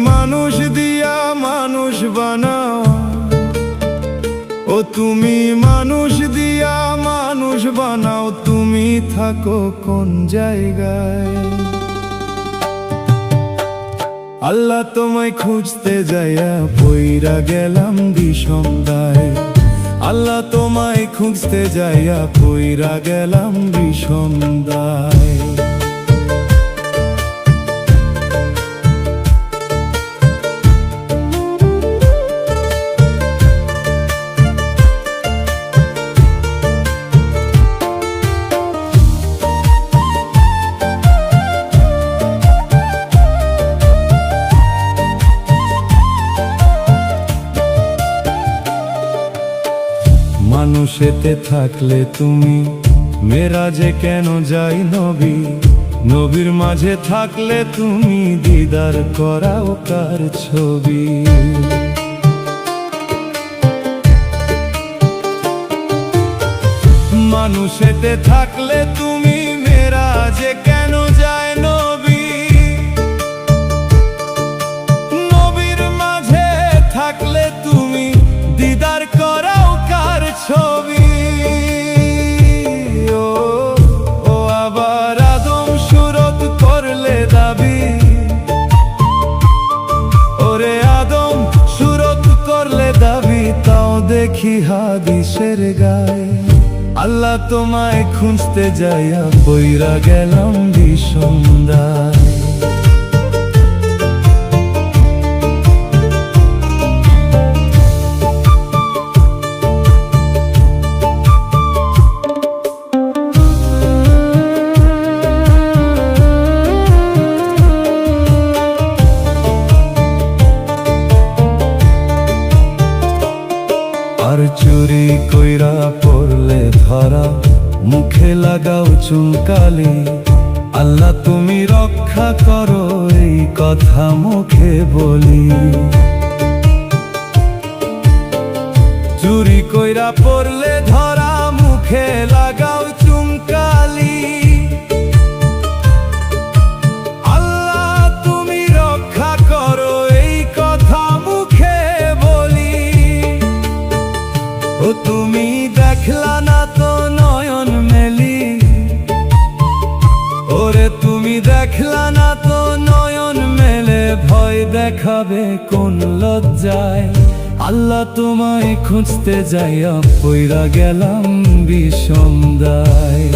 মানুষ দিয়া মানুষ বানাও, ও তুমি মানুষ দিয়া মানুষ বানাও, তুমি থাকো কোন জায়গায়? আল্লাহ তোমায় খুঁজতে যাইয়া পইরা গেলাম বিষমদায়। আল্লাহ তোমায় খুঁজতে যাইয়া পইরা গেলাম বিষমদায়। মানুষেতে থাকলে তুমি মেরাজে কেন যাই নবী? নবীর মাঝে থাকলে তুমি দিদার করাও কার ছবি? মানুষেতে থাকলে তুমি মেরাজে কেন যায় নবী? নবীর মাঝে থাকলে তুমি দিদার করাও কার ছবি? ও আবার আদম সুরত করলে দাবি, ওরে আদম সুরত করলে দাবি, তাও দেখি হাদিসের গায়। আল্লাহ তোমায় খুঁজতে যাইয়া পইরা গেলাম বিষমদায়। আর চুরি কইরা পড়লে ধরা, মুখে লাগাও চুনকালি। আল্লাহ তুমি রক্ষা করো, এই কথা মুখে বলি। চুরি কইরা পড়লে ধরা, মুখে লাগাও চুনকালি। আল্লাহ তুমি রক্ষা করো, এই কথা মুখে বলি। ও তুমি দেখলা না তো নয়ন মেলি, ওরে তুমি দেখলা না তো নয়ন মেলে, ভয় দেখাবে কোন লজ্জায়? আল্লাহ তোমায় খুঁজতে যাইয়া পইরা গেলাম বিষমদায়।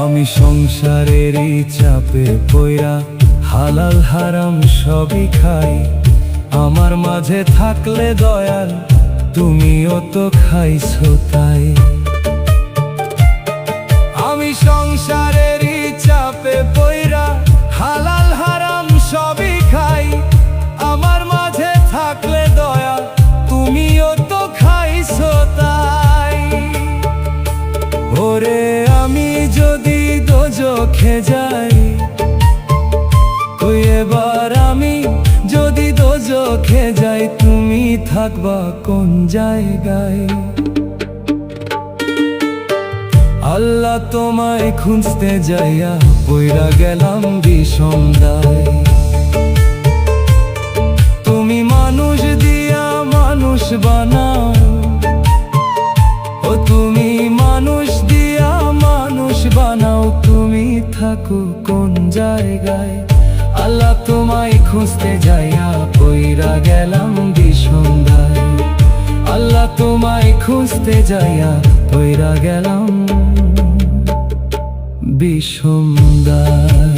আমি সংসারেরই চাপে পইরা হালাল হারাম সবই খাই। আমার মাঝে থাকলে দয়াল, তুমিও তো খাইছো তাই। আমি সংসারেরই চাপে পইরা হালাল হারাম সবই খাই। আমার মাঝে থাকলে দয়াল, তুমিও তো খাইছো তাই। ওরে আমি যদি দোজখে যাই, এবার আমি যদি দোজখে যাই, তুমি থাকবা কোন জায়গায়? আল্লাহ তোমায় খুঁজতে যাইয়া পইরা গেলাম বিষমদায়। তুমি মানুষ দিয়া মানুষ বানাও, ও তুমি মানুষ দিয়া মানুষ বানাও, তুমি থাকো কোন জায়গায়? আল্লাহ তোমায় খুঁজতে যাইয়া পইরা গেলাম বিষমদায়। আল্লাহ তোমায় খুঁজতে যাইয়া পইরা গেলাম বিষমদায়।